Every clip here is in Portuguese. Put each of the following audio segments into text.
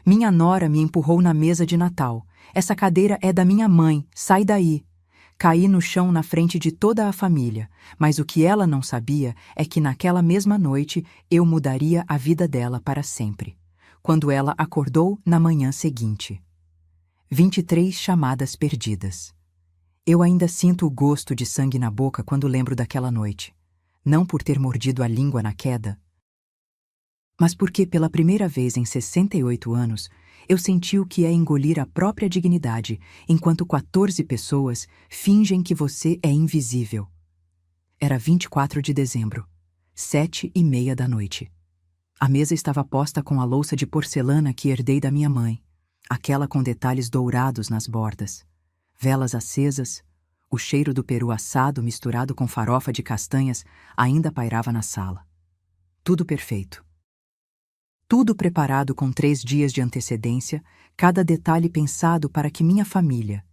Minha nora me empurrou na mesa de Natal. Essa cadeira é da minha mãe, sai daí. Caí no chão na frente de toda a família, mas o que ela não sabia é que naquela mesma noite eu mudaria a vida dela para sempre. Quando ela acordou na manhã seguinte. 23 chamadas perdidas. Eu ainda sinto o gosto de sangue na boca quando lembro daquela noite. Não por ter mordido a língua na queda, mas porque pela primeira vez em 68 anos, eu senti o que é engolir a própria dignidade, enquanto 14 pessoas fingem que você é invisível. Era 24 de dezembro, 7:30 da noite. A mesa estava posta com a louça de porcelana que herdei da minha mãe, aquela com detalhes dourados nas bordas, velas acesas, o cheiro do peru assado misturado com farofa de castanhas ainda pairava na sala. Tudo perfeito. Tudo preparado com 3 dias de antecedência, cada detalhe pensado para que minha família,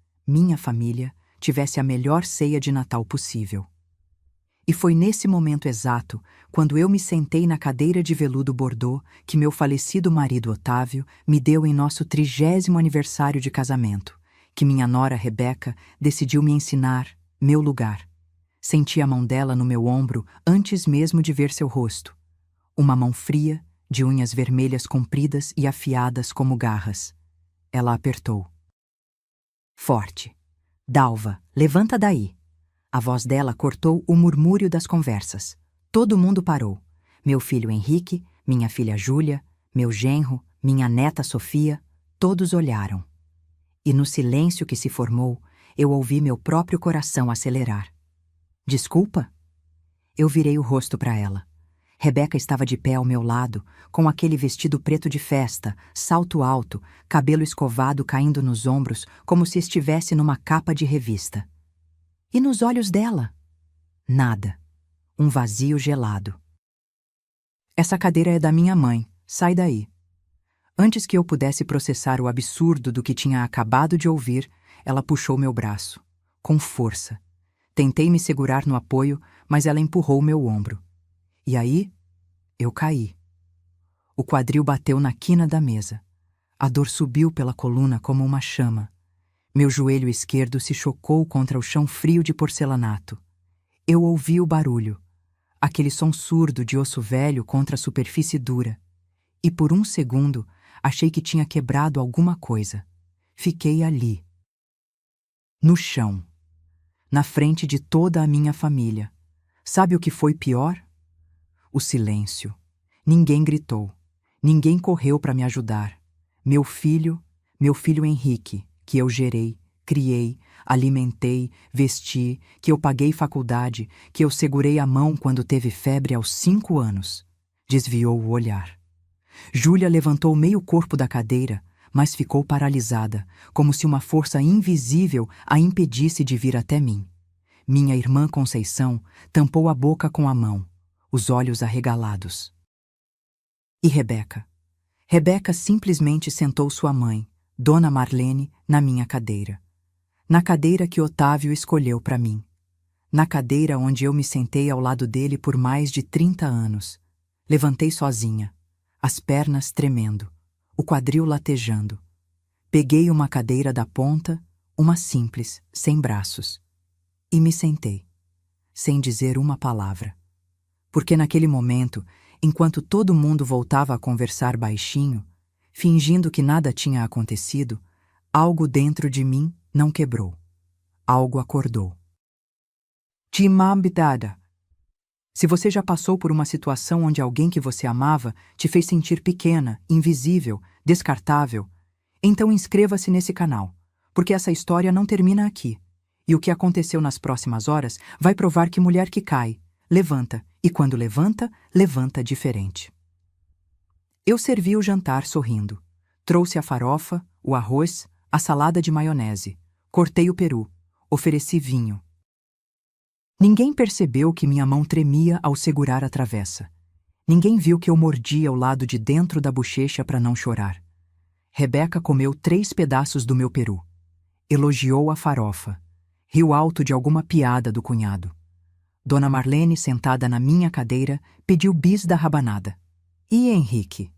tivesse a melhor ceia de Natal possível. E foi nesse momento exato, quando eu me sentei na cadeira de veludo bordô que meu falecido marido Otávio me deu em nosso 30º aniversário de casamento, que minha nora Rebeca decidiu me ensinar meu lugar. Senti a mão dela no meu ombro antes mesmo de ver seu rosto. Uma mão fria, de unhas vermelhas compridas e afiadas como garras. Ela apertou. Forte. Dalva, levanta daí. A voz dela cortou o murmúrio das conversas. Todo mundo parou. Meu filho Henrique, minha filha Júlia, meu genro, minha neta Sofia, todos olharam. E no silêncio que se formou, eu ouvi meu próprio coração acelerar. Desculpa? Eu virei o rosto para ela. Rebeca estava de pé ao meu lado, com aquele vestido preto de festa, salto alto, cabelo escovado caindo nos ombros, como se estivesse numa capa de revista. E nos olhos dela? Nada. Um vazio gelado. Essa cadeira é da minha mãe, sai daí. Antes que eu pudesse processar o absurdo do que tinha acabado de ouvir, ela puxou meu braço, com força. Tentei me segurar no apoio, mas ela empurrou meu ombro. E aí, eu caí. O quadril bateu na quina da mesa. A dor subiu pela coluna como uma chama. Meu joelho esquerdo se chocou contra o chão frio de porcelanato. Eu ouvi o barulho, aquele som surdo de osso velho contra a superfície dura. E por um segundo, achei que tinha quebrado alguma coisa. Fiquei ali, no chão, na frente de toda a minha família. Sabe o que foi pior? O silêncio. Ninguém gritou. Ninguém correu para me ajudar. Meu filho Henrique, que eu gerei, criei, alimentei, vesti, que eu paguei faculdade, que eu segurei a mão quando teve febre aos 5 anos, desviou o olhar. Júlia levantou meio corpo da cadeira, mas ficou paralisada, como se uma força invisível a impedisse de vir até mim. Minha irmã Conceição tampou a boca com a mão, os olhos arregalados. E Rebeca? Rebeca simplesmente sentou sua mãe, Dona Marlene, na minha cadeira. Na cadeira que Otávio escolheu para mim. Na cadeira onde eu me sentei ao lado dele por mais de 30 anos. Levantei sozinha, as pernas tremendo, o quadril latejando. Peguei uma cadeira da ponta, uma simples, sem braços, e me sentei, sem dizer uma palavra. Porque naquele momento, enquanto todo mundo voltava a conversar baixinho, fingindo que nada tinha acontecido, algo dentro de mim não quebrou. Algo acordou. Timambidada. Se você já passou por uma situação onde alguém que você amava te fez sentir pequena, invisível, descartável, então inscreva-se nesse canal, porque essa história não termina aqui. E o que aconteceu nas próximas horas vai provar que mulher que cai, levanta, e quando levanta, levanta diferente. Eu servi o jantar sorrindo. Trouxe a farofa, o arroz, a salada de maionese. Cortei o peru. Ofereci vinho. Ninguém percebeu que minha mão tremia ao segurar a travessa. Ninguém viu que eu mordia o lado de dentro da bochecha para não chorar. Rebeca comeu 3 pedaços do meu peru. Elogiou a farofa. Riu alto de alguma piada do cunhado. Dona Marlene, sentada na minha cadeira, pediu bis da rabanada. E Henrique?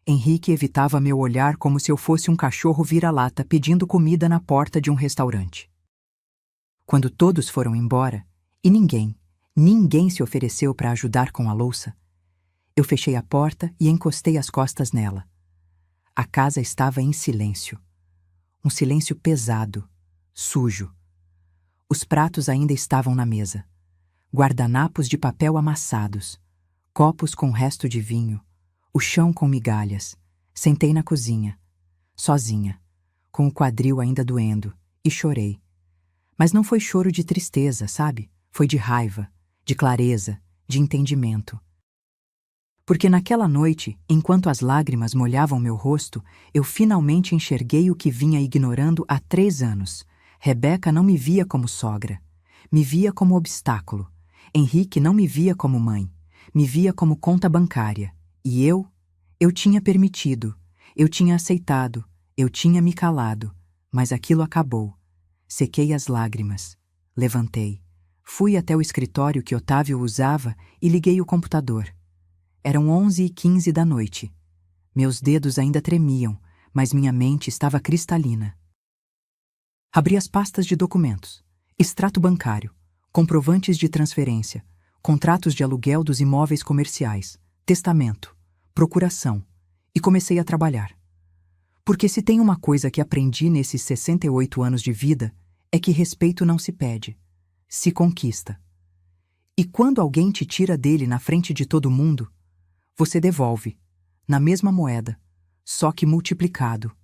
Henrique evitava meu olhar como se eu fosse um cachorro vira-lata pedindo comida na porta de um restaurante. Quando todos foram embora, e ninguém se ofereceu para ajudar com a louça, eu fechei a porta e encostei as costas nela. A casa estava em silêncio. Um silêncio pesado, sujo. Os pratos ainda estavam na mesa. Guardanapos de papel amassados, copos com resto de vinho, o chão com migalhas. Sentei na cozinha, sozinha, com o quadril ainda doendo, e chorei. Mas não foi choro de tristeza, sabe? Foi de raiva, de clareza, de entendimento. Porque naquela noite, enquanto as lágrimas molhavam meu rosto, eu finalmente enxerguei o que vinha ignorando há 3 anos. Rebeca não me via como sogra. Me via como obstáculo. Henrique não me via como mãe. Me via como conta bancária. E eu tinha permitido, eu tinha aceitado, eu tinha me calado. Mas aquilo acabou. Sequei as lágrimas. Levantei. Fui até o escritório que Otávio usava e liguei o computador. Eram 11h15 da noite. Meus dedos ainda tremiam, mas minha mente estava cristalina. Abri as pastas de documentos, extrato bancário, comprovantes de transferência, contratos de aluguel dos imóveis comerciais, testamento, procuração, e comecei a trabalhar. Porque se tem uma coisa que aprendi nesses 68 anos de vida, é que respeito não se pede, se conquista. E quando alguém te tira dele na frente de todo mundo, você devolve, na mesma moeda, só que multiplicado.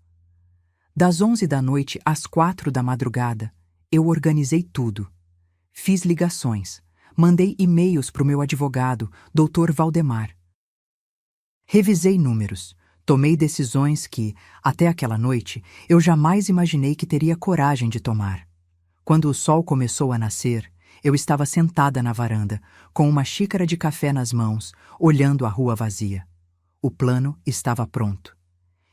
Das 11 da noite às 4 da madrugada, eu organizei tudo. Fiz ligações, mandei e-mails para o meu advogado, Dr. Valdemar. Revisei números, tomei decisões que, até aquela noite, eu jamais imaginei que teria coragem de tomar. Quando o sol começou a nascer, eu estava sentada na varanda, com uma xícara de café nas mãos, olhando a rua vazia. O plano estava pronto.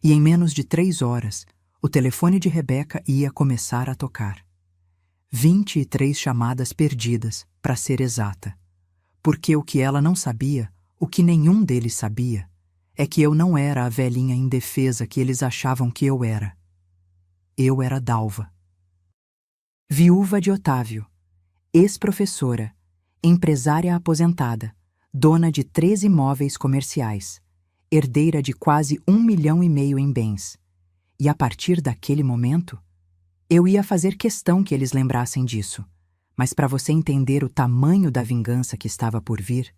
E em menos de 3 horas, o telefone de Rebeca ia começar a tocar. 23 chamadas perdidas, para ser exata. Porque o que ela não sabia, o que nenhum deles sabia, é que eu não era a velhinha indefesa que eles achavam que eu era. Eu era Dalva. Viúva de Otávio. Ex-professora, empresária aposentada, dona de 3 imóveis comerciais, herdeira de quase 1,5 milhão em bens. E a partir daquele momento, eu ia fazer questão que eles lembrassem disso. Mas para você entender o tamanho da vingança que estava por vir,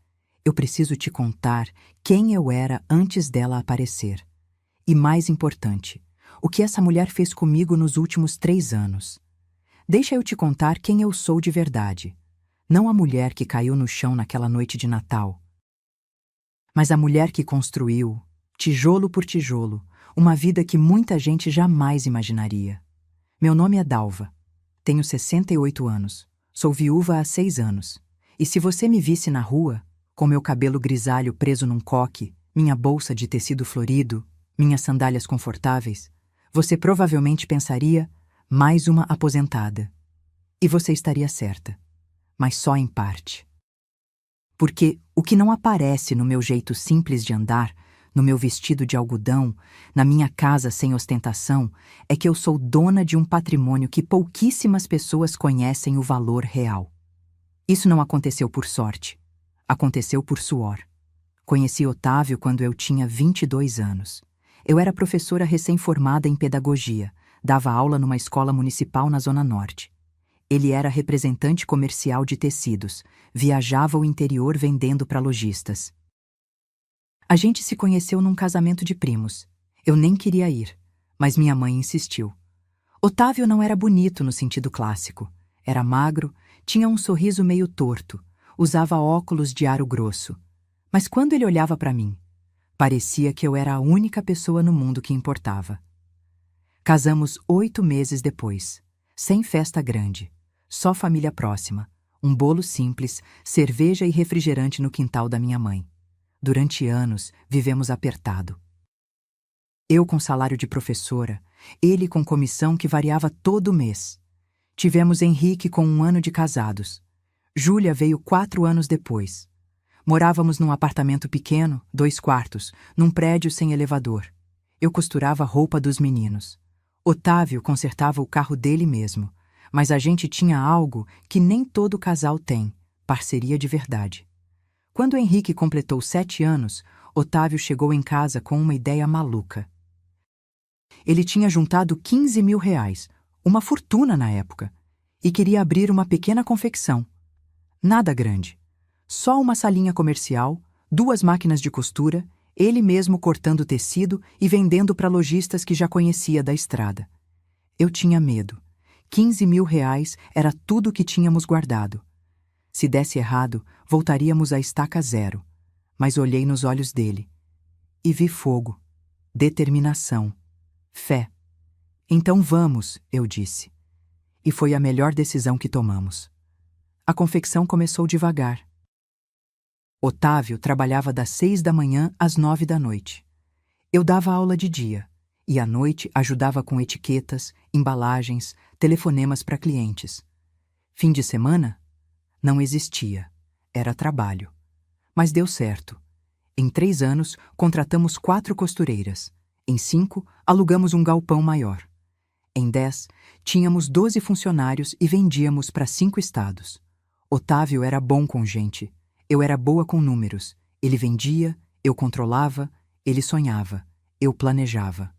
eu preciso te contar quem eu era antes dela aparecer. E mais importante, o que essa mulher fez comigo nos últimos 3 anos. Deixa eu te contar quem eu sou de verdade. Não a mulher que caiu no chão naquela noite de Natal, mas a mulher que construiu, tijolo por tijolo, uma vida que muita gente jamais imaginaria. Meu nome é Dalva. Tenho 68 anos. Sou viúva há 6 anos. E se você me visse na rua, com meu cabelo grisalho preso num coque, minha bolsa de tecido florido, minhas sandálias confortáveis, você provavelmente pensaria: mais uma aposentada. E você estaria certa, mas só em parte. Porque o que não aparece no meu jeito simples de andar, no meu vestido de algodão, na minha casa sem ostentação, é que eu sou dona de um patrimônio que pouquíssimas pessoas conhecem o valor real. Isso não aconteceu por sorte. Aconteceu por suor. Conheci Otávio quando eu tinha 22 anos. Eu era professora recém-formada em pedagogia, dava aula numa escola municipal na Zona Norte. Ele era representante comercial de tecidos, viajava o interior vendendo para lojistas. A gente se conheceu num casamento de primos. Eu nem queria ir, mas minha mãe insistiu. Otávio não era bonito no sentido clássico. Era magro, tinha um sorriso meio torto, usava óculos de aro grosso. Mas quando ele olhava para mim, parecia que eu era a única pessoa no mundo que importava. Casamos 8 meses depois, sem festa grande, só família próxima, um bolo simples, cerveja e refrigerante no quintal da minha mãe. Durante anos, vivemos apertado. Eu com salário de professora, ele com comissão que variava todo mês. Tivemos Henrique com 1 ano de casados. Júlia veio 4 anos depois. Morávamos num apartamento pequeno, 2 quartos, num prédio sem elevador. Eu costurava a roupa dos meninos. Otávio consertava o carro dele mesmo, mas a gente tinha algo que nem todo casal tem: parceria de verdade. Quando Henrique completou 7 anos, Otávio chegou em casa com uma ideia maluca. Ele tinha juntado R$ 15.000, uma fortuna na época, e queria abrir uma pequena confecção. Nada grande. Só uma salinha comercial, 2 máquinas de costura, ele mesmo cortando tecido e vendendo para lojistas que já conhecia da estrada. Eu tinha medo. R$ 15.000 era tudo o que tínhamos guardado. Se desse errado, voltaríamos à estaca zero. Mas olhei nos olhos dele e vi fogo, determinação, fé. Então vamos, eu disse. E foi a melhor decisão que tomamos. A confecção começou devagar. Otávio trabalhava das 6 da manhã às 9 da noite. Eu dava aula de dia e à noite ajudava com etiquetas, embalagens, telefonemas para clientes. Fim de semana? Não existia. Era trabalho. Mas deu certo. Em 3 anos, contratamos 4 costureiras. Em 5, alugamos um galpão maior. Em 10, tínhamos 12 funcionários e vendíamos para 5 estados. Otávio era bom com gente. Eu era boa com números. Ele vendia, eu controlava, ele sonhava, eu planejava.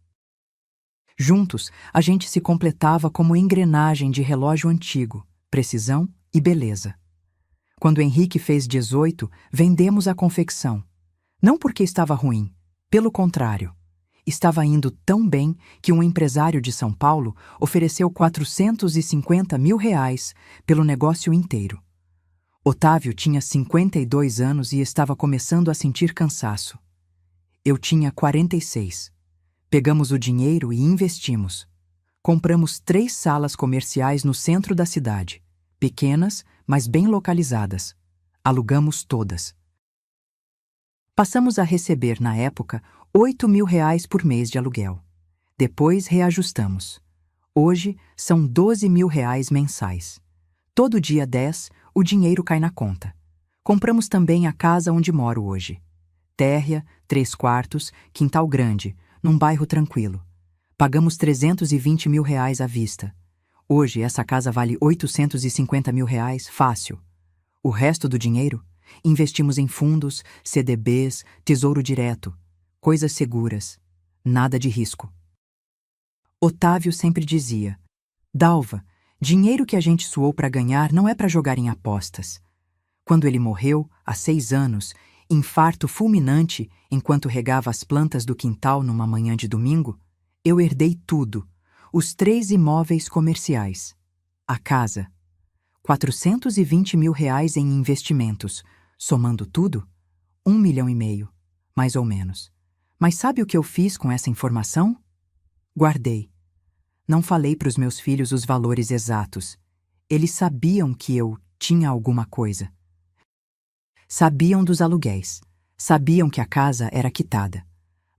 Juntos, a gente se completava como engrenagem de relógio antigo, precisão e beleza. Quando Henrique fez 18, vendemos a confecção. Não porque estava ruim, pelo contrário. Estava indo tão bem que um empresário de São Paulo ofereceu R$ 450.000 pelo negócio inteiro. Otávio tinha 52 anos e estava começando a sentir cansaço. Eu tinha 46. Pegamos o dinheiro e investimos. Compramos 3 salas comerciais no centro da cidade, pequenas, mas bem localizadas. Alugamos todas. Passamos a receber, na época, R$ 8.000 por mês de aluguel. Depois reajustamos. Hoje, são R$ 12.000 mensais. Todo dia 10, o dinheiro cai na conta. Compramos também a casa onde moro hoje. Térrea, 3 quartos, quintal grande, num bairro tranquilo. Pagamos R$ 320.000 à vista. Hoje, essa casa vale R$ 850.000, fácil. O resto do dinheiro, investimos em fundos, CDBs, tesouro direto, coisas seguras, nada de risco. Otávio sempre dizia: Dalva, dinheiro que a gente suou para ganhar não é para jogar em apostas. Quando ele morreu, há 6 anos, infarto fulminante enquanto regava as plantas do quintal numa manhã de domingo, eu herdei tudo, os 3 imóveis comerciais, a casa, R$ 420.000 em investimentos, somando tudo, R$ 1,5 milhão, mais ou menos. Mas sabe o que eu fiz com essa informação? Guardei. Não falei para os meus filhos os valores exatos. Eles sabiam que eu tinha alguma coisa. Sabiam dos aluguéis. Sabiam que a casa era quitada.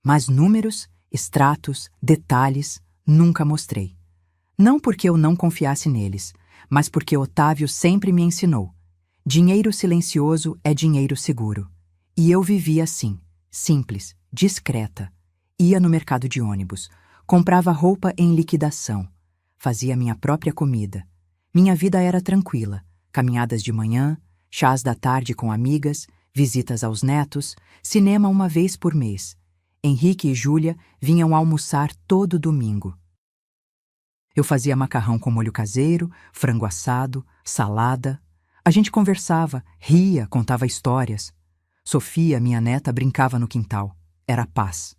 Mas números, extratos, detalhes, nunca mostrei. Não porque eu não confiasse neles, mas porque Otávio sempre me ensinou. Dinheiro silencioso é dinheiro seguro. E eu vivia assim, simples, discreta. Ia no mercado de ônibus, comprava roupa em liquidação, fazia minha própria comida. Minha vida era tranquila, caminhadas de manhã, chás da tarde com amigas, visitas aos netos, cinema uma vez por mês. Henrique e Júlia vinham almoçar todo domingo. Eu fazia macarrão com molho caseiro, frango assado, salada. A gente conversava, ria, contava histórias. Sofia, minha neta, brincava no quintal. Era paz.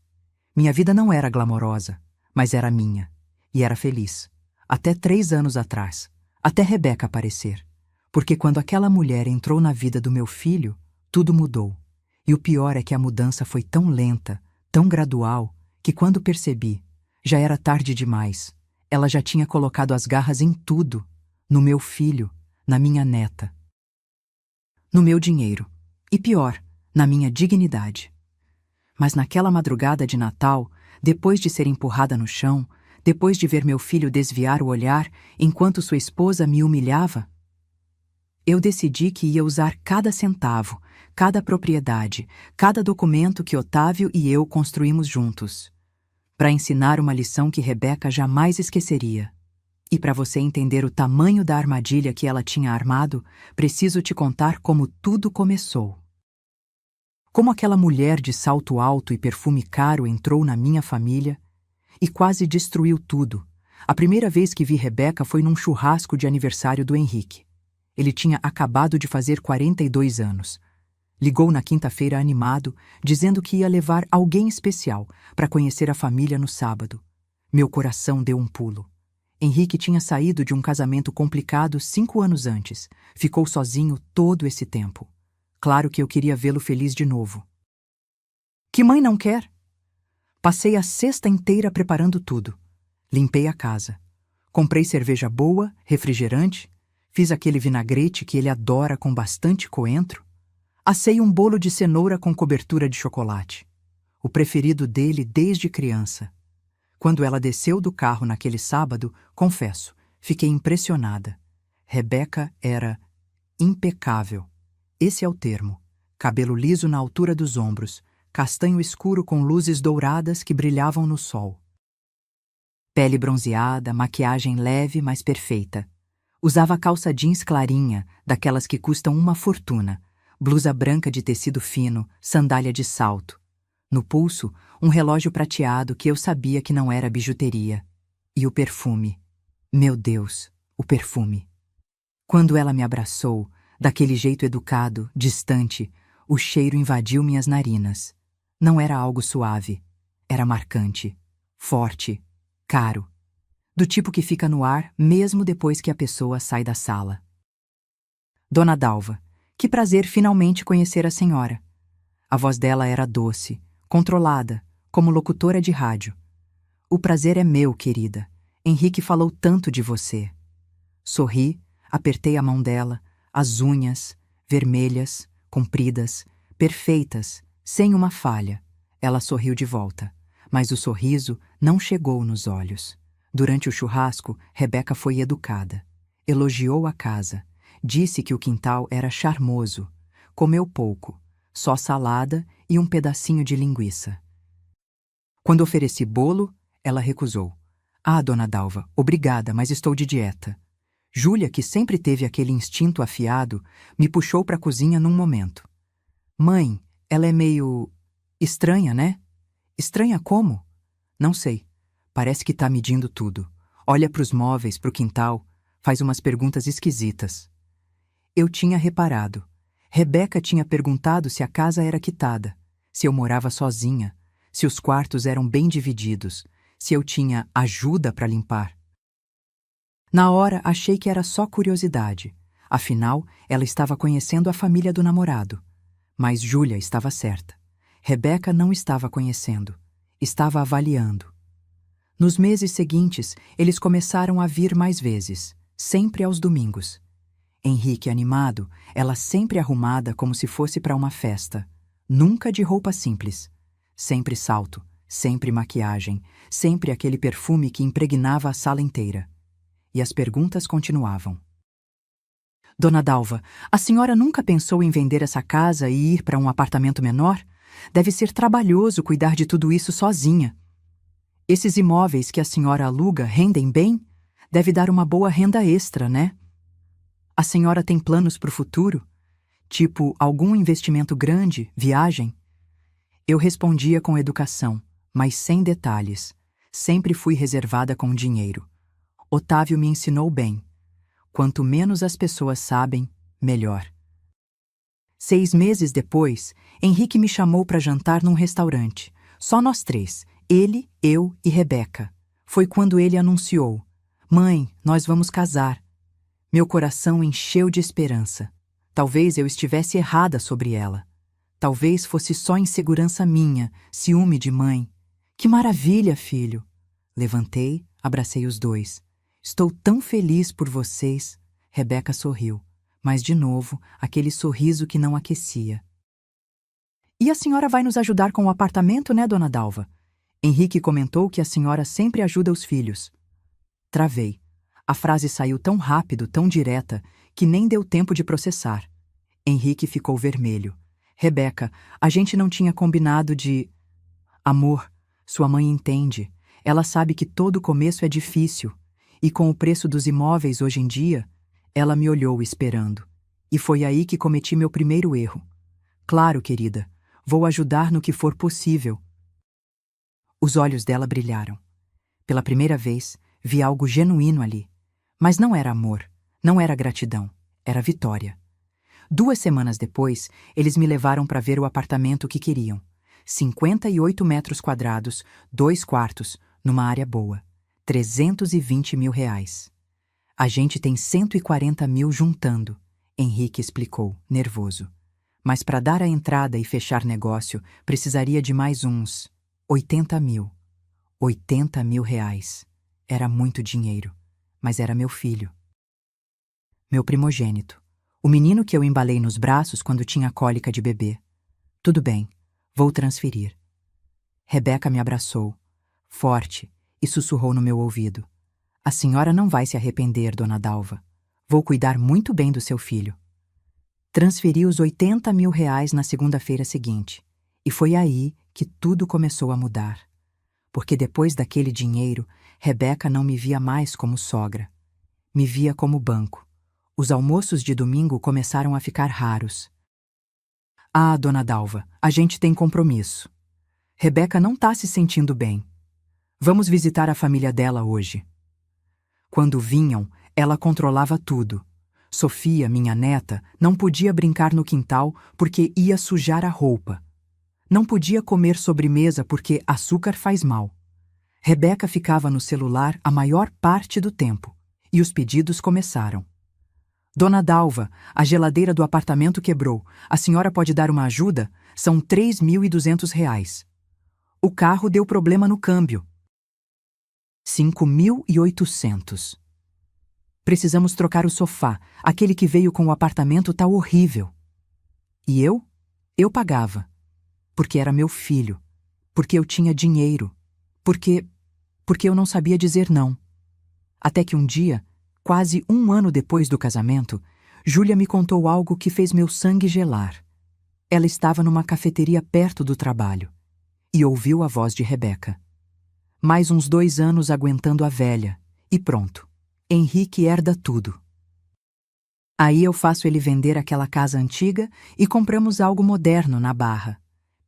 Minha vida não era glamourosa, mas era minha. E era feliz. Até 3 anos atrás. Até Rebeca aparecer. Porque quando aquela mulher entrou na vida do meu filho, tudo mudou. E o pior é que a mudança foi tão lenta, tão gradual, que quando percebi, já era tarde demais. Ela já tinha colocado as garras em tudo. No meu filho, na minha neta. No meu dinheiro. E pior, na minha dignidade. Mas naquela madrugada de Natal, depois de ser empurrada no chão, depois de ver meu filho desviar o olhar enquanto sua esposa me humilhava, Eu decidi que ia usar cada centavo, cada propriedade, cada documento que Otávio e eu construímos juntos, para ensinar uma lição que Rebeca jamais esqueceria. E para você entender o tamanho da armadilha que ela tinha armado, preciso te contar como tudo começou. Como aquela mulher de salto alto e perfume caro entrou na minha família e quase destruiu tudo. A primeira vez que vi Rebeca foi num churrasco de aniversário do Henrique. Ele tinha acabado de fazer 42 anos. Ligou na quinta-feira animado, dizendo que ia levar alguém especial para conhecer a família no sábado. Meu coração deu um pulo. Henrique tinha saído de um casamento complicado 5 anos antes. Ficou sozinho todo esse tempo. Claro que eu queria vê-lo feliz de novo. Que mãe não quer? Passei a sexta inteira preparando tudo. Limpei a casa. Comprei cerveja boa, refrigerante, fiz aquele vinagrete que ele adora com bastante coentro. Assei um bolo de cenoura com cobertura de chocolate. O preferido dele desde criança. Quando ela desceu do carro naquele sábado, confesso, fiquei impressionada. Rebeca era impecável. Esse é o termo. Cabelo liso na altura dos ombros, castanho escuro com luzes douradas que brilhavam no sol. Pele bronzeada, maquiagem leve, mas perfeita. Usava calça jeans clarinha, daquelas que custam uma fortuna, blusa branca de tecido fino, sandália de salto. No pulso, um relógio prateado que eu sabia que não era bijuteria. E o perfume. Meu Deus, o perfume. Quando ela me abraçou, daquele jeito educado, distante, o cheiro invadiu minhas narinas. Não era algo suave. Era marcante, forte, caro. Do tipo que fica no ar mesmo depois que a pessoa sai da sala. Dona Dalva, que prazer finalmente conhecer a senhora. A voz dela era doce, controlada, como locutora de rádio. O prazer é meu, querida. Henrique falou tanto de você. Sorri, apertei a mão dela, as unhas, vermelhas, compridas, perfeitas, sem uma falha. Ela sorriu de volta, mas o sorriso não chegou nos olhos. Durante o churrasco, Rebeca foi educada. Elogiou a casa. Disse que o quintal era charmoso. Comeu pouco, só salada e um pedacinho de linguiça. Quando ofereci bolo, ela recusou. Ah, dona Dalva, obrigada, mas estou de dieta. Júlia, que sempre teve aquele instinto afiado, me puxou para a cozinha num momento. Mãe, ela é meio estranha, né? Estranha como? Não sei. Parece que está medindo tudo. Olha para os móveis, para o quintal, faz umas perguntas esquisitas. Eu tinha reparado. Rebeca tinha perguntado se a casa era quitada, se eu morava sozinha, se os quartos eram bem divididos, se eu tinha ajuda para limpar. Na hora, achei que era só curiosidade. Afinal, ela estava conhecendo a família do namorado. Mas Júlia estava certa. Rebeca não estava conhecendo. Estava avaliando. Nos meses seguintes, eles começaram a vir mais vezes, sempre aos domingos. Henrique animado, ela sempre arrumada como se fosse para uma festa. Nunca de roupa simples. Sempre salto, sempre maquiagem, sempre aquele perfume que impregnava a sala inteira. E as perguntas continuavam. Dona Dalva, a senhora nunca pensou em vender essa casa e ir para um apartamento menor? Deve ser trabalhoso cuidar de tudo isso sozinha. Esses imóveis que a senhora aluga rendem bem? Deve dar uma boa renda extra, né? A senhora tem planos para o futuro? Tipo, algum investimento grande, viagem? Eu respondia com educação, mas sem detalhes. Sempre fui reservada com dinheiro. Otávio me ensinou bem. Quanto menos as pessoas sabem, melhor. 6 meses depois, Henrique me chamou para jantar num restaurante. Só nós 3, ele, eu e Rebeca. Foi quando ele anunciou: Mãe, nós vamos casar. Meu coração encheu de esperança. Talvez eu estivesse errada sobre ela. Talvez fosse só insegurança minha, ciúme de mãe. Que maravilha, filho! Levantei, abracei os dois. Estou tão feliz por vocês. Rebeca sorriu, mas de novo, aquele sorriso que não aquecia. E a senhora vai nos ajudar com o apartamento, né, dona Dalva? Henrique comentou que a senhora sempre ajuda os filhos. Travei. A frase saiu tão rápido, tão direta, que nem deu tempo de processar. Henrique ficou vermelho. Rebeca, a gente não tinha combinado de... Amor, sua mãe entende. Ela sabe que todo começo é difícil. E com o preço dos imóveis hoje em dia, ela me olhou esperando. E foi aí que cometi meu primeiro erro. Claro, querida, vou ajudar no que for possível. Os olhos dela brilharam. Pela primeira vez, vi algo genuíno ali. Mas não era amor, não era gratidão, era vitória. 2 semanas depois, eles me levaram para ver o apartamento que queriam. 58 metros quadrados, 2 quartos, numa área boa. 320 mil reais. A gente tem 140 mil juntando, Henrique explicou, nervoso. Mas para dar a entrada e fechar negócio, precisaria de mais uns 80 mil. 80 mil reais. Era muito dinheiro, mas era meu filho. Meu primogênito. O menino que eu embalei nos braços quando tinha cólica de bebê. Tudo bem, vou transferir. Rebeca me abraçou, forte, e sussurrou no meu ouvido. A senhora não vai se arrepender, dona Dalva. Vou cuidar muito bem do seu filho. Transferi os 80 mil reais na segunda-feira seguinte. E foi aí que tudo começou a mudar. Porque depois daquele dinheiro, Rebeca não me via mais como sogra. Me via como banco. Os almoços de domingo começaram a ficar raros. Ah, dona Dalva, a gente tem compromisso. Rebeca não tá se sentindo bem. Vamos visitar a família dela hoje. Quando vinham, ela controlava tudo. Sofia, minha neta, não podia brincar no quintal porque ia sujar a roupa. Não podia comer sobremesa porque açúcar faz mal. Rebeca ficava no celular a maior parte do tempo. E os pedidos começaram. Dona Dalva, a geladeira do apartamento quebrou. A senhora pode dar uma ajuda? São 3.200 reais. O carro deu problema no câmbio. 5.800. Precisamos trocar o sofá. Aquele que veio com o apartamento tá horrível. E eu? Eu pagava. Porque era meu filho. Porque eu tinha dinheiro. Porque eu não sabia dizer não. Até que um dia, quase 1 ano depois do casamento, Júlia me contou algo que fez meu sangue gelar. Ela estava numa cafeteria perto do trabalho e ouviu a voz de Rebeca. Mais uns 2 anos aguentando a velha, e pronto. Henrique herda tudo. Aí eu faço ele vender aquela casa antiga e compramos algo moderno na Barra.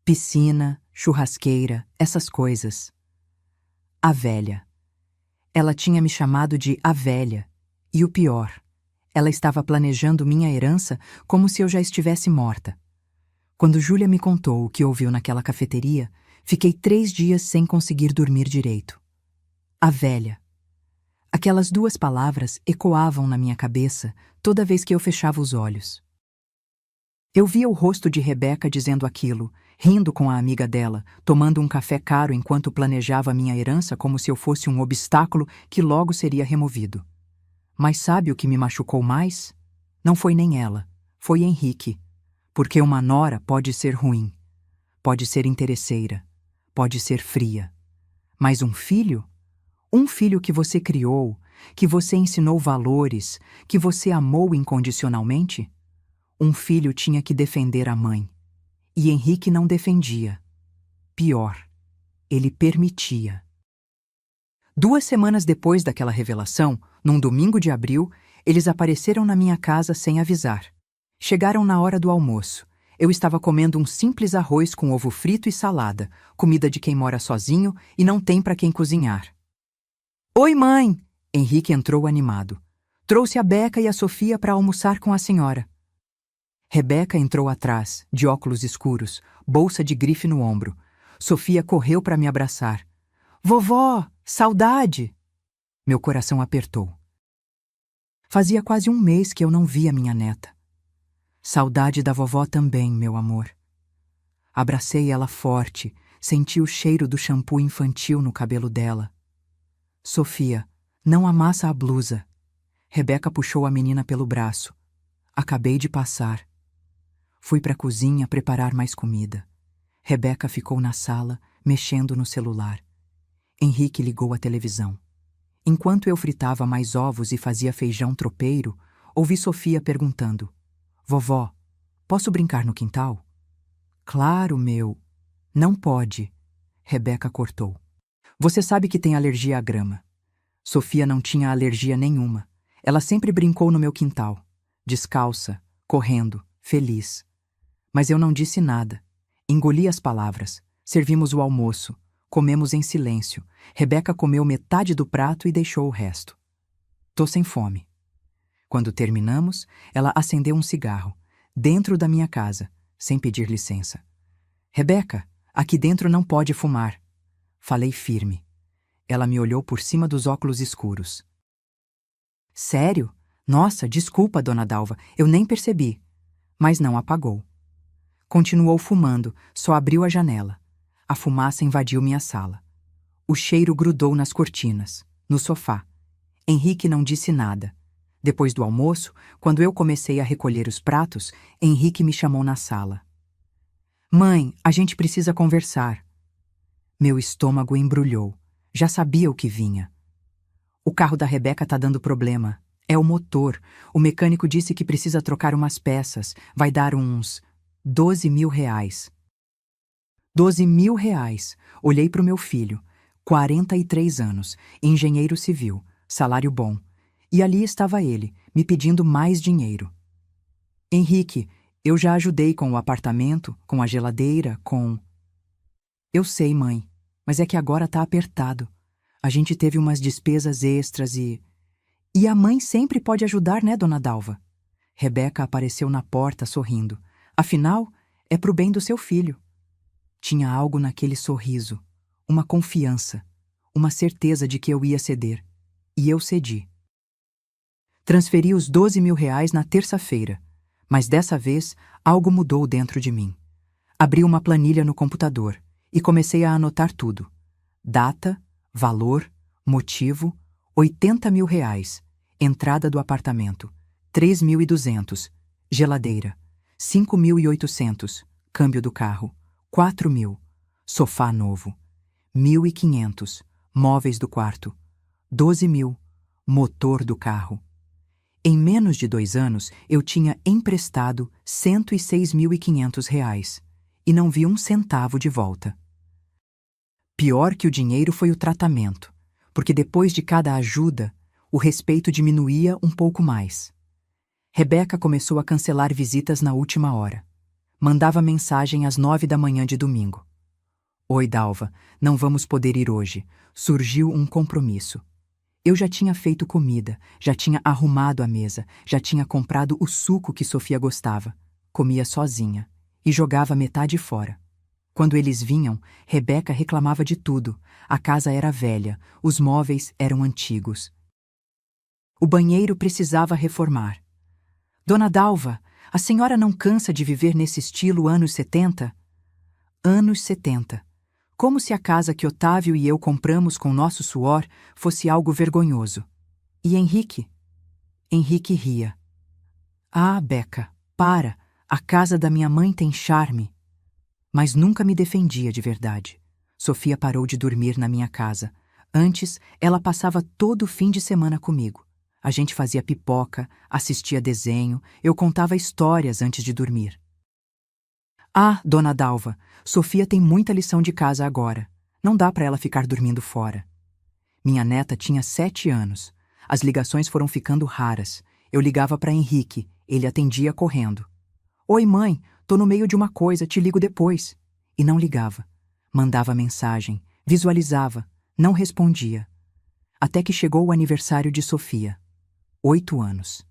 Piscina, churrasqueira, essas coisas. A velha. Ela tinha me chamado de a velha. E o pior, ela estava planejando minha herança como se eu já estivesse morta. Quando Júlia me contou o que ouviu naquela cafeteria, fiquei 3 dias sem conseguir dormir direito. A velha. Aquelas 2 palavras ecoavam na minha cabeça toda vez que eu fechava os olhos. Eu via o rosto de Rebeca dizendo aquilo, rindo com a amiga dela, tomando um café caro enquanto planejava minha herança como se eu fosse um obstáculo que logo seria removido. Mas sabe o que me machucou mais? Não foi nem ela, foi Henrique. Porque uma nora pode ser ruim, pode ser interesseira, pode ser fria. Mas um filho? Um filho que você criou, que você ensinou valores, que você amou incondicionalmente? Um filho tinha que defender a mãe. E Henrique não defendia. Pior, ele permitia. 2 semanas depois daquela revelação, num domingo de abril, eles apareceram na minha casa sem avisar. Chegaram na hora do almoço. Eu estava comendo um simples arroz com ovo frito e salada, comida de quem mora sozinho e não tem para quem cozinhar. Oi, mãe! Henrique entrou animado. Trouxe a Beca e a Sofia para almoçar com a senhora. Rebeca entrou atrás, de óculos escuros, bolsa de grife no ombro. Sofia correu para me abraçar. Vovó, saudade! Meu coração apertou. Fazia quase 1 mês que eu não via minha neta. Saudade da vovó também, meu amor. Abracei ela forte, senti o cheiro do shampoo infantil no cabelo dela. Sofia, não amassa a blusa. Rebeca puxou a menina pelo braço. Acabei de passar. Fui para a cozinha preparar mais comida. Rebeca ficou na sala, mexendo no celular. Henrique ligou a televisão. Enquanto eu fritava mais ovos e fazia feijão tropeiro, ouvi Sofia perguntando: Vovó, posso brincar no quintal? Claro, meu. Não pode. Rebeca cortou. Você sabe que tem alergia à grama. Sofia não tinha alergia nenhuma. Ela sempre brincou no meu quintal, descalça, correndo, feliz. Mas eu não disse nada. Engoli as palavras. Servimos o almoço. Comemos em silêncio. Rebeca comeu metade do prato e deixou o resto. Tô sem fome. Quando terminamos, ela acendeu um cigarro, dentro da minha casa, sem pedir licença. Rebeca, aqui dentro não pode fumar. Falei firme. Ela me olhou por cima dos óculos escuros. Sério? Nossa, desculpa, dona Dalva, eu nem percebi. Mas não apagou. Continuou fumando, só abriu a janela. A fumaça invadiu minha sala. O cheiro grudou nas cortinas, no sofá. Henrique não disse nada. Depois do almoço, quando eu comecei a recolher os pratos, Henrique me chamou na sala. Mãe, a gente precisa conversar. Meu estômago embrulhou. Já sabia o que vinha. O carro da Rebeca tá dando problema. É o motor. O mecânico disse que precisa trocar umas peças. Vai dar uns 12 mil reais. 12 mil reais. Olhei pro meu filho. 43 anos. Engenheiro civil. Salário bom. E ali estava ele, me pedindo mais dinheiro. Henrique, eu já ajudei com o apartamento, com a geladeira, com... Eu sei, mãe, mas é que agora tá apertado. A gente teve umas despesas extras e... E a mãe sempre pode ajudar, né, dona Dalva? Rebeca apareceu na porta sorrindo. Afinal, é pro bem do seu filho. Tinha algo naquele sorriso, uma confiança, uma certeza de que eu ia ceder. E eu cedi. Transferi os 12 mil reais na terça-feira, mas dessa vez algo mudou dentro de mim. Abri uma planilha no computador e comecei a anotar tudo. Data, valor, motivo, 80 mil reais, entrada do apartamento, 3.200, geladeira, 5.800, câmbio do carro, 4 mil, sofá novo, 1.500, móveis do quarto, 12 mil, motor do carro. Em menos de 2 anos, eu tinha emprestado 106.500 reais e não vi um centavo de volta. Pior que o dinheiro foi o tratamento, porque depois de cada ajuda, o respeito diminuía um pouco mais. Rebeca começou a cancelar visitas na última hora. Mandava mensagem às 9 da manhã de domingo. Oi, Dalva, não vamos poder ir hoje. Surgiu um compromisso. Eu já tinha feito comida, já tinha arrumado a mesa, já tinha comprado o suco que Sofia gostava. Comia sozinha e jogava metade fora. Quando eles vinham, Rebeca reclamava de tudo. A casa era velha, os móveis eram antigos. O banheiro precisava reformar. Dona Dalva, a senhora não cansa de viver nesse estilo anos 70? Anos 70. Como se a casa que Otávio e eu compramos com nosso suor fosse algo vergonhoso. E Henrique? Henrique ria. Ah, Beca, para! A casa da minha mãe tem charme. Mas nunca me defendia de verdade. Sofia parou de dormir na minha casa. Antes, ela passava todo o fim de semana comigo. A gente fazia pipoca, assistia desenho, eu contava histórias antes de dormir. Ah, dona Dalva, Sofia tem muita lição de casa agora. Não dá para ela ficar dormindo fora. Minha neta tinha 7 anos. As ligações foram ficando raras. Eu ligava para Henrique, ele atendia correndo. Oi, mãe, tô no meio de uma coisa, te ligo depois. E não ligava. Mandava mensagem, visualizava, não respondia. Até que chegou o aniversário de Sofia. 8 anos.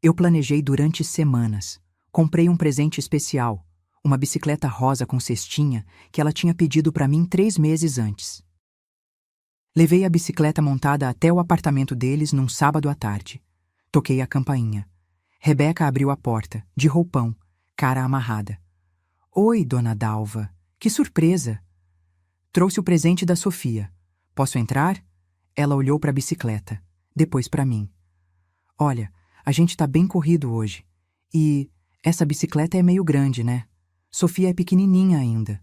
Eu planejei durante semanas. Comprei um presente especial. Uma bicicleta rosa com cestinha que ela tinha pedido para mim 3 meses antes. Levei a bicicleta montada até o apartamento deles num sábado à tarde. Toquei a campainha. Rebeca abriu a porta, de roupão, cara amarrada. Oi, dona Dalva. Que surpresa! Trouxe o presente da Sofia. Posso entrar? Ela olhou para a bicicleta, depois para mim. Olha, a gente tá bem corrido hoje. E essa bicicleta é meio grande, né? Sofia é pequenininha ainda.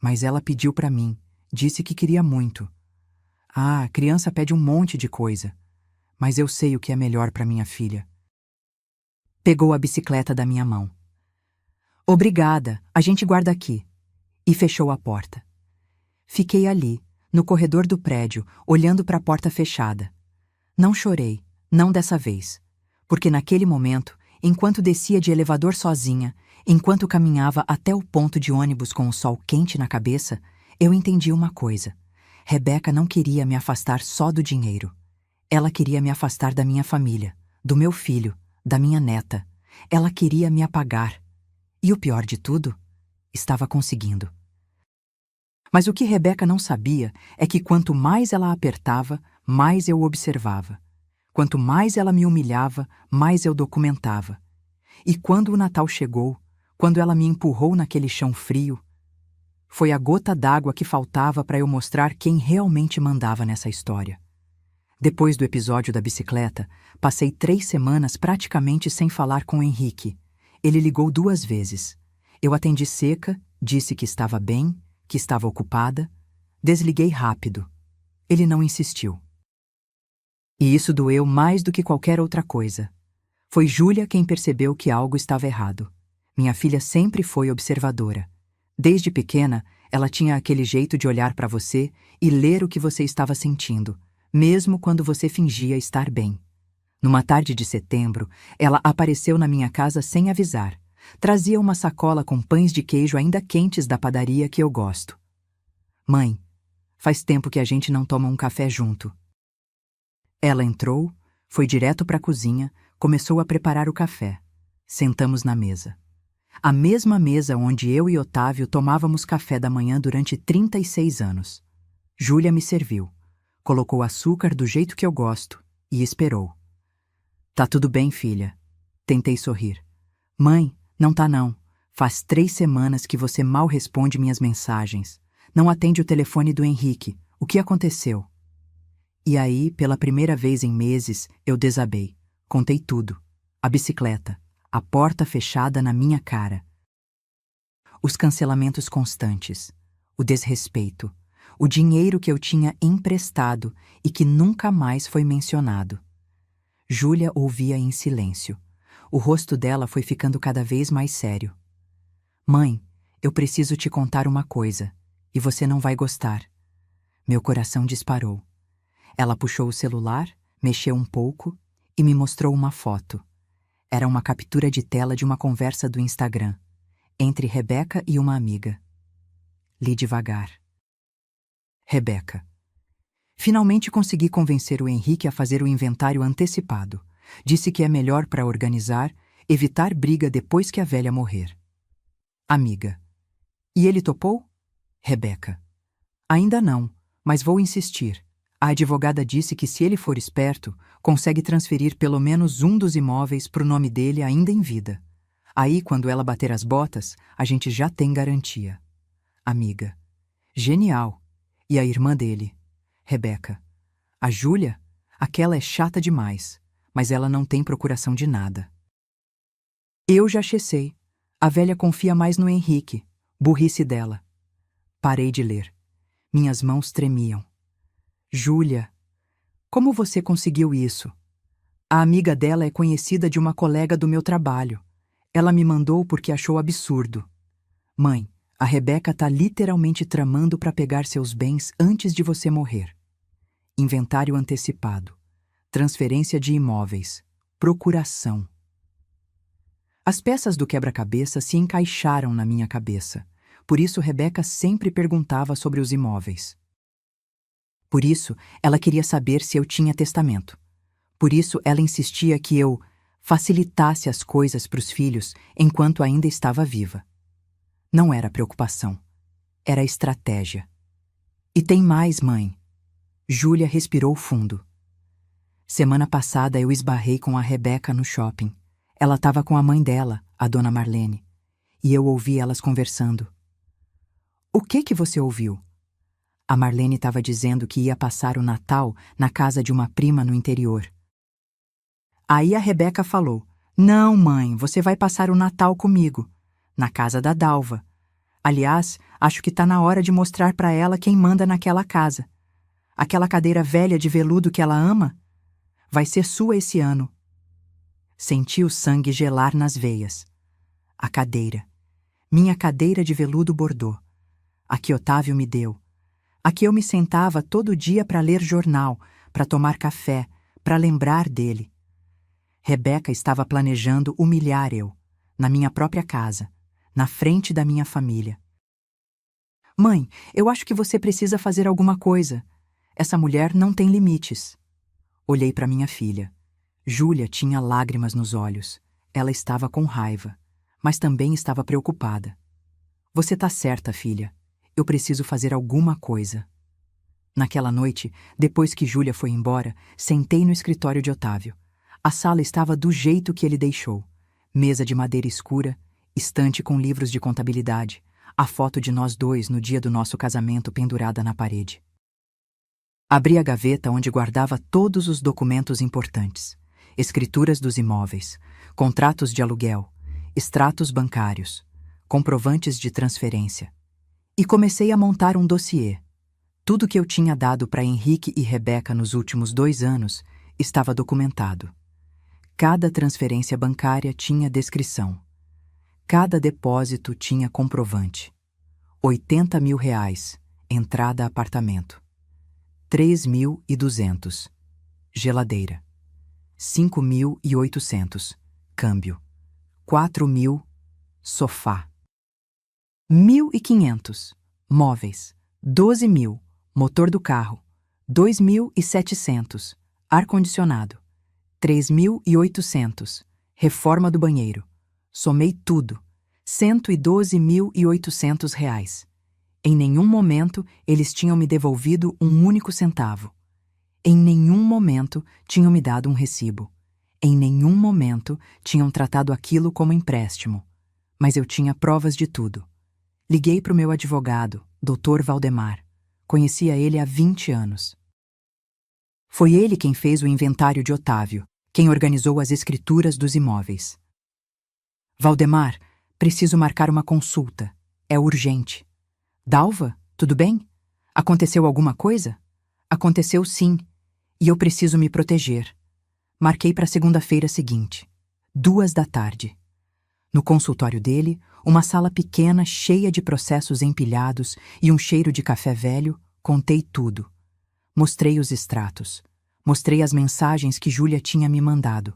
Mas ela pediu para mim, disse que queria muito. Ah, criança pede um monte de coisa. Mas eu sei o que é melhor para minha filha. Pegou a bicicleta da minha mão. Obrigada, a gente guarda aqui. E fechou a porta. Fiquei ali, no corredor do prédio, olhando para a porta fechada. Não chorei, não dessa vez. Porque naquele momento, enquanto descia de elevador sozinha, enquanto caminhava até o ponto de ônibus com o sol quente na cabeça, eu entendi uma coisa. Rebeca não queria me afastar só do dinheiro. Ela queria me afastar da minha família, do meu filho, da minha neta. Ela queria me apagar. E o pior de tudo, estava conseguindo. Mas o que Rebeca não sabia é que quanto mais ela apertava, mais eu observava. Quanto mais ela me humilhava, mais eu documentava. E quando o Natal chegou, quando ela me empurrou naquele chão frio, foi a gota d'água que faltava para eu mostrar quem realmente mandava nessa história. Depois do episódio da bicicleta, passei 3 semanas praticamente sem falar com o Henrique. Ele ligou 2 vezes. Eu atendi seca, disse que estava bem, que estava ocupada. Desliguei rápido. Ele não insistiu. E isso doeu mais do que qualquer outra coisa. Foi Júlia quem percebeu que algo estava errado. Minha filha sempre foi observadora. Desde pequena, ela tinha aquele jeito de olhar para você e ler o que você estava sentindo, mesmo quando você fingia estar bem. Numa tarde de setembro, ela apareceu na minha casa sem avisar. Trazia uma sacola com pães de queijo ainda quentes da padaria que eu gosto. Mãe, faz tempo que a gente não toma um café junto. Ela entrou, foi direto para a cozinha, começou a preparar o café. Sentamos na mesa. A mesma mesa onde eu e Otávio tomávamos café da manhã durante 36 anos. Júlia me serviu, colocou açúcar do jeito que eu gosto e esperou. Tá tudo bem, filha. Tentei sorrir. Mãe, não tá não. Faz 3 semanas que você mal responde minhas mensagens. Não atende o telefone do Henrique. O que aconteceu? E aí, pela primeira vez em meses, eu desabei. Contei tudo. A bicicleta. A porta fechada na minha cara. Os cancelamentos constantes. O desrespeito. O dinheiro que eu tinha emprestado e que nunca mais foi mencionado. Júlia ouvia em silêncio. O rosto dela foi ficando cada vez mais sério. Mãe, eu preciso te contar uma coisa, e você não vai gostar. Meu coração disparou. Ela puxou o celular, mexeu um pouco e me mostrou uma foto. Era uma captura de tela de uma conversa do Instagram, entre Rebeca e uma amiga. Li devagar. Rebeca. Finalmente consegui convencer o Henrique a fazer o inventário antecipado. Disse que é melhor para organizar, evitar briga depois que a velha morrer. Amiga. E ele topou? Rebeca. Ainda não, mas vou insistir. A advogada disse que se ele for esperto, consegue transferir pelo menos um dos imóveis para o nome dele ainda em vida. Aí, quando ela bater as botas, a gente já tem garantia. Amiga. Genial. E a irmã dele? Rebeca. A Júlia? Aquela é chata demais, mas ela não tem procuração de nada. Eu já sei. A velha confia mais no Henrique. Burrice dela. Parei de ler. Minhas mãos tremiam. Júlia, como você conseguiu isso? A amiga dela é conhecida de uma colega do meu trabalho. Ela me mandou porque achou absurdo. Mãe, a Rebeca tá literalmente tramando para pegar seus bens antes de você morrer. Inventário antecipado. Transferência de imóveis. Procuração. As peças do quebra-cabeça se encaixaram na minha cabeça. Por isso Rebeca sempre perguntava sobre os imóveis. Por isso, ela queria saber se eu tinha testamento. Por isso, ela insistia que eu facilitasse as coisas para os filhos enquanto ainda estava viva. Não era preocupação. Era estratégia. E tem mais, mãe. Júlia respirou fundo. Semana passada eu esbarrei com a Rebeca no shopping. Ela estava com a mãe dela, a dona Marlene. E eu ouvi elas conversando. O que você ouviu? A Marlene estava dizendo que ia passar o Natal na casa de uma prima no interior. Aí a Rebeca falou, não, mãe, você vai passar o Natal comigo, na casa da Dalva. Aliás, acho que tá na hora de mostrar para ela quem manda naquela casa. Aquela cadeira velha de veludo que ela ama vai ser sua esse ano. Senti o sangue gelar nas veias. A cadeira. Minha cadeira de veludo bordô. A que Otávio me deu. A que eu me sentava todo dia para ler jornal, para tomar café, para lembrar dele. Rebeca estava planejando humilhar eu, na minha própria casa, na frente da minha família. Mãe, eu acho que você precisa fazer alguma coisa. Essa mulher não tem limites. Olhei para minha filha. Júlia tinha lágrimas nos olhos. Ela estava com raiva, mas também estava preocupada. Você tá certa, filha. Eu preciso fazer alguma coisa. Naquela noite, depois que Júlia foi embora, sentei no escritório de Otávio. A sala estava do jeito que ele deixou. Mesa de madeira escura, estante com livros de contabilidade, a foto de nós dois no dia do nosso casamento pendurada na parede. Abri a gaveta onde guardava todos os documentos importantes. Escrituras dos imóveis, contratos de aluguel, extratos bancários, comprovantes de transferência. E comecei a montar um dossiê. Tudo que eu tinha dado para Henrique e Rebeca nos últimos 2 anos estava documentado. Cada transferência bancária tinha descrição. Cada depósito tinha comprovante. R$ 80.000, entrada apartamento. 3.200, geladeira. 5.800, câmbio. 4.000, sofá. 1.500, móveis. 12.000, motor do carro. 2.700, ar-condicionado. 3.800, reforma do banheiro. Somei tudo. R$ 112.800. Em nenhum momento eles tinham me devolvido um único centavo. Em nenhum momento tinham me dado um recibo. Em nenhum momento tinham tratado aquilo como empréstimo. Mas eu tinha provas de tudo. Liguei para o meu advogado, Dr. Valdemar. Conhecia ele há 20 anos. Foi ele quem fez o inventário de Otávio, quem organizou as escrituras dos imóveis. Valdemar, preciso marcar uma consulta. É urgente. Dalva, tudo bem? Aconteceu alguma coisa? Aconteceu sim, e eu preciso me proteger. Marquei para segunda-feira seguinte, 14h. No consultório dele, uma sala pequena cheia de processos empilhados e um cheiro de café velho, contei tudo. Mostrei os extratos. Mostrei as mensagens que Júlia tinha me mandado.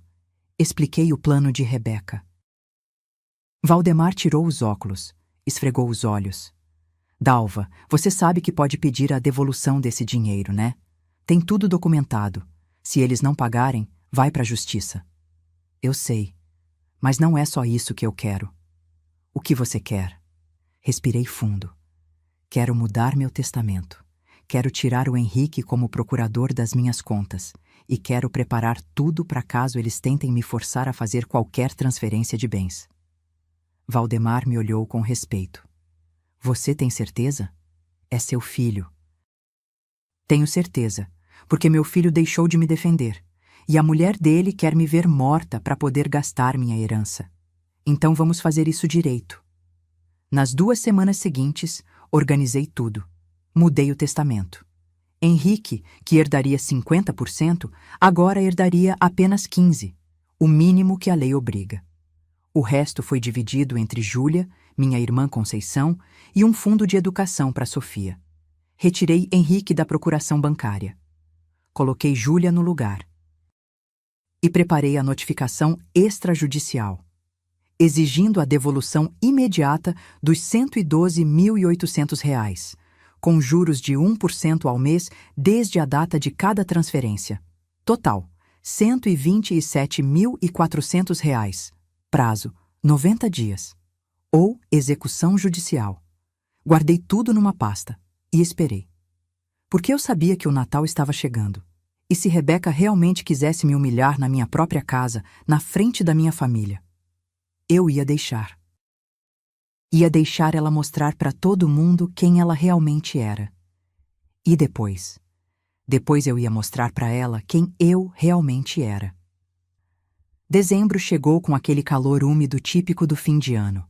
Expliquei o plano de Rebeca. Valdemar tirou os óculos, esfregou os olhos. Dalva, você sabe que pode pedir a devolução desse dinheiro, né? Tem tudo documentado. Se eles não pagarem, vai para a justiça. Eu sei, mas não é só isso que eu quero. O que você quer? Respirei fundo. Quero mudar meu testamento. Quero tirar o Henrique como procurador das minhas contas e quero preparar tudo para caso eles tentem me forçar a fazer qualquer transferência de bens. Valdemar me olhou com respeito. Você tem certeza? É seu filho. Tenho certeza, porque meu filho deixou de me defender e a mulher dele quer me ver morta para poder gastar minha herança. Então vamos fazer isso direito. Nas 2 semanas seguintes, organizei tudo. Mudei o testamento. Henrique, que herdaria 50%, agora herdaria apenas 15%, o mínimo que a lei obriga. O resto foi dividido entre Júlia, minha irmã Conceição, e um fundo de educação para Sofia. Retirei Henrique da procuração bancária. Coloquei Júlia no lugar. E preparei a notificação extrajudicial, exigindo a devolução imediata dos R$ 112.800, com juros de 1% ao mês desde a data de cada transferência. Total, R$ 127.400. Prazo, 90 dias. Ou execução judicial. Guardei tudo numa pasta e esperei. Porque eu sabia que o Natal estava chegando. E se Rebeca realmente quisesse me humilhar na minha própria casa, na frente da minha família, eu ia deixar. Ia deixar ela mostrar para todo mundo quem ela realmente era. E depois? Depois eu ia mostrar para ela quem eu realmente era. Dezembro chegou com aquele calor úmido típico do fim de ano.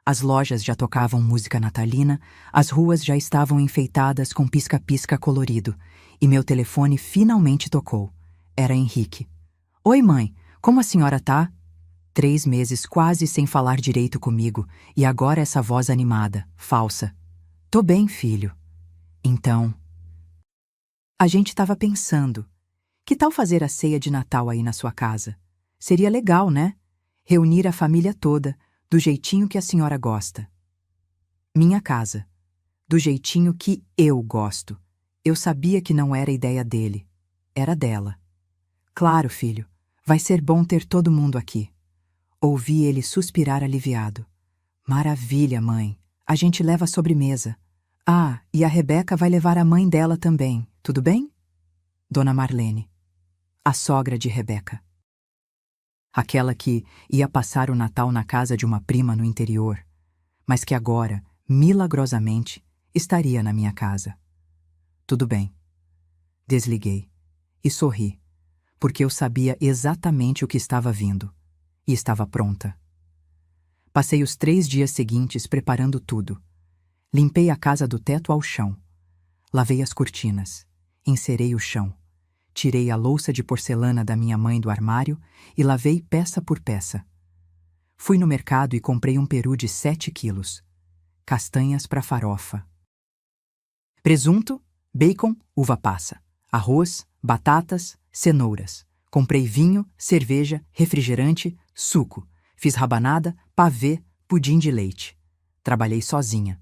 As lojas já tocavam música natalina, as ruas já estavam enfeitadas com pisca-pisca colorido, e meu telefone finalmente tocou. Era Henrique. Oi, mãe, como a senhora tá? 3 meses quase sem falar direito comigo, e agora essa voz animada, falsa. Tô bem, filho. Então. A gente estava pensando. Que tal fazer a ceia de Natal aí na sua casa? Seria legal, né? Reunir a família toda, do jeitinho que a senhora gosta. Minha casa. Do jeitinho que eu gosto. Eu sabia que não era ideia dele. Era dela. Claro, filho. Vai ser bom ter todo mundo aqui. Ouvi ele suspirar aliviado. Maravilha, mãe. A gente leva a sobremesa. Ah, e a Rebeca vai levar a mãe dela também, tudo bem? Dona Marlene. A sogra de Rebeca. Aquela que ia passar o Natal na casa de uma prima no interior, mas que agora, milagrosamente, estaria na minha casa. Tudo bem. Desliguei e sorri, porque eu sabia exatamente o que estava vindo, e estava pronta. Passei os 3 dias seguintes preparando tudo. Limpei a casa do teto ao chão. Lavei as cortinas. Encerei o chão. Tirei a louça de porcelana da minha mãe do armário e lavei peça por peça. Fui no mercado e comprei um peru de 7 quilos. Castanhas para farofa. Presunto, bacon, uva passa. Arroz, batatas, cenouras. Comprei vinho, cerveja, refrigerante, suco. Fiz rabanada, pavê, pudim de leite. Trabalhei sozinha.